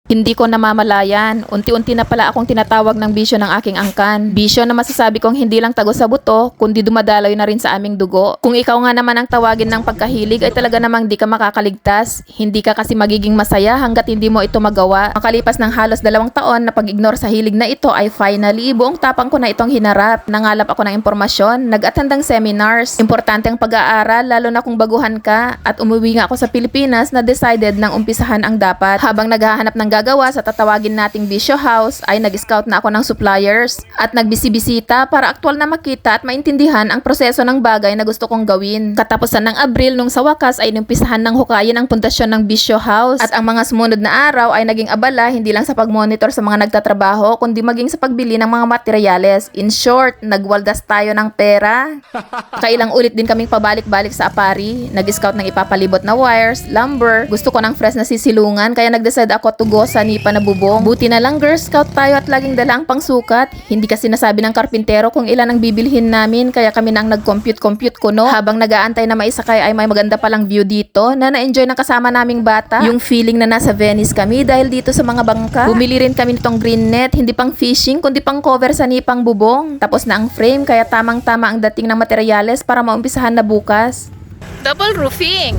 Hindi ko namamalayan, unti-unti na pala akong tinatawag ng bisyo ng aking angkan. Bisyo na masasabi kong hindi lang tago sa buto, kundi dumadaloy na rin sa aming dugo. Kung ikaw nga naman ang tawagin ng pagkahilig ay talaga namang di ka makakaligtas. Hindi ka kasi magiging masaya hanggat hindi mo ito magawa. Makalipas ng halos 2 taon na pag-ignore sa hilig na ito ay finally, buong tapang ko na itong hinarap. Nangalap ako ng impormasyon, nag-attend ng seminars. Importante ang pag-aaral, lalo na kung baguhan ka. At umuwi nga ako sa Pilipinas na decided nang umpisahan ang dapat. Habang naghahanap ng gagawa sa tatawagin nating bisyo house ay nag-scout na ako ng suppliers at nagbisi-bisita para aktwal na makita at maintindihan ang proseso ng bagay na gusto kong gawin. Katapusan ng Abril nung sa wakas ay numpisahan ng hukayin ang pundasyon ng bisyo house at ang mga sumunod na araw ay naging abala hindi lang sa pagmonitor sa mga nagtatrabaho kundi maging sa pagbili ng mga materyales. In short, nagwaldas tayo ng pera. Kailang ulit din kaming pabalik-balik sa Apari. Nag-scout ng ipapalibot na wires, lumber. Gusto ko ng fresh na sisilungan kaya nag-decide ako to go sa nipa na bubong. Buti na lang Girl Scout tayo at laging dala ang pangsukat. Hindi kasi nasabi ng karpintero kung ilan ang bibilhin namin kaya kami na ang nag-compute ko no. Habang nag-aantay na maisakay ay may maganda palang view dito na na-enjoy ng kasama naming bata. Yung feeling na nasa Venice kami dahil dito sa mga bangka. Bumili rin kami nitong green net, hindi pang fishing kundi pang cover sa nipang bubong. Tapos na ang frame kaya tamang-tama ang dating ng materyales para maumpisahan na bukas. Double roofing.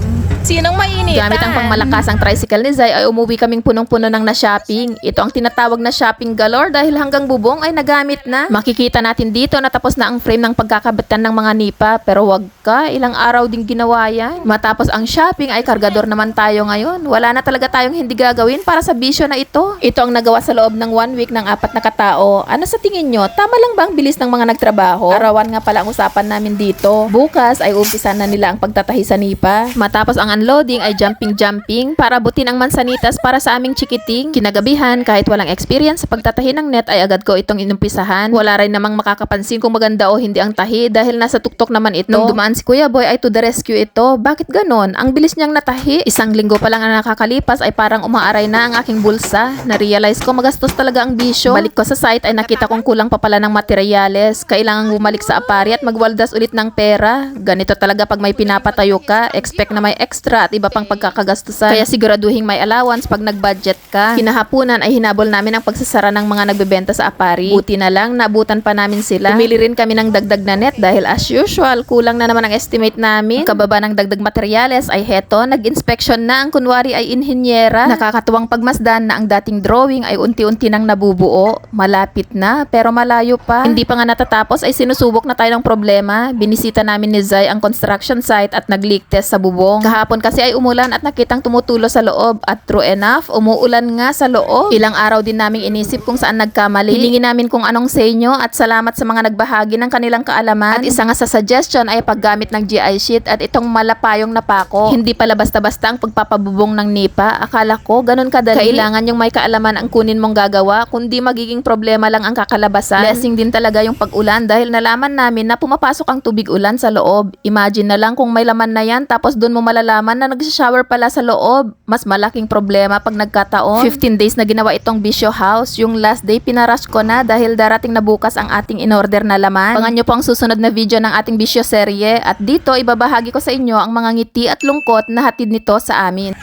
Sinong mainitan? Gamit ang pangmalakas ang tricycle ni Zay ay umuwi kaming punong-puno ng na-shopping. Ito ang tinatawag na shopping galore dahil hanggang bubong ay nagamit na. Makikita natin dito na tapos na ang frame ng pagkakabitan ng mga nipa pero wag ka, ilang araw din ginawa yan. Matapos ang shopping ay kargador naman tayo ngayon. Wala na talaga tayong hindi gagawin para sa bisyo na ito. Ito ang nagawa sa loob ng 1 week ng 4 na katao. Ano sa tingin nyo? Tama lang ba ang bilis ng mga nagtrabaho? Arawan nga pala ang usapan namin dito. Bukas ay umpisa na nila ang pagtatahi sa nipa. Matapos ang unloading ay jumping para butin ang mansanitas para sa aming chikiting. Kinagabihan, kahit walang experience sa pagtatahi ng net ay agad ko itong inumpisahan. Wala rin namang makakapansin kung maganda o hindi ang tahi dahil nasa tuktok naman ito. Nung dumaan si Kuya Boy ay to the rescue ito. Bakit ganon? Ang bilis niyang natahi. 1 linggo pa lang ang nakakalipas ay parang umaaray na ang aking bulsa. Na-realize ko magastos talaga ang bisyo. Balik ko sa site ay nakita kong kulang pa pala ng materyales. Kailangan bumalik sa Apari at magwaldas ulit ng pera. Ganito talaga pag may pinapatayo ka, expect na may extra at iba pang pagkakagastusan. Kaya siguraduhin may allowance pag nag-budget ka. Kinahapunan ay hinabol namin ang pagsasara ng mga nagbebenta sa Apari. Buti na lang, naabutan pa namin sila. Pumili rin kami ng dagdag na net dahil as usual, kulang na naman ang estimate namin. Kababa ng dagdag materyales ay heto, nag-inspection na ang kunwari ay inhinyera. Nakakatuwang pagmasdan na ang dating drawing ay unti-unti nang nabubuo. Malapit na, pero malayo pa. Hindi pa nga natatapos ay sinusubok na tayo ng problema. Binisita namin ni Zay ang construction site at nag-leak test sa bubong. Kahapon kasi ay umulan at nakitang tumutulo sa loob at true enough, umuulan nga sa loob. Ilang araw din naming inisip kung saan nagkamali. Hiningi namin kung anong sa inyo at salamat sa mga nagbahagi ng kanilang kaalaman. At isa nga sa suggestion ay paggamit ng GI sheet at itong malapayong na pako. Hindi pala basta-basta ang pagpapabubong ng nipa. Akala ko ganun kadali. Kailangan yung may kaalaman ang kunin mong gagawa kundi magiging problema lang ang kakalabasan. Blessing din talaga yung pag-ulan dahil nalaman namin na pumapasok ang tubig ulan sa loob. Imagine na lang kung may laman na yan tapos doon mo malalaman na nag-shower pala sa loob. Mas malaking problema pag nagkataon. 15 days na ginawa itong bisyo house. Yung last day pinarush ko na dahil darating na bukas ang ating in-order na laman. Abangan nyo po ang susunod na video ng ating bisyo serye at dito ibabahagi ko sa inyo ang mga ngiti at lungkot na hatid nito sa amin.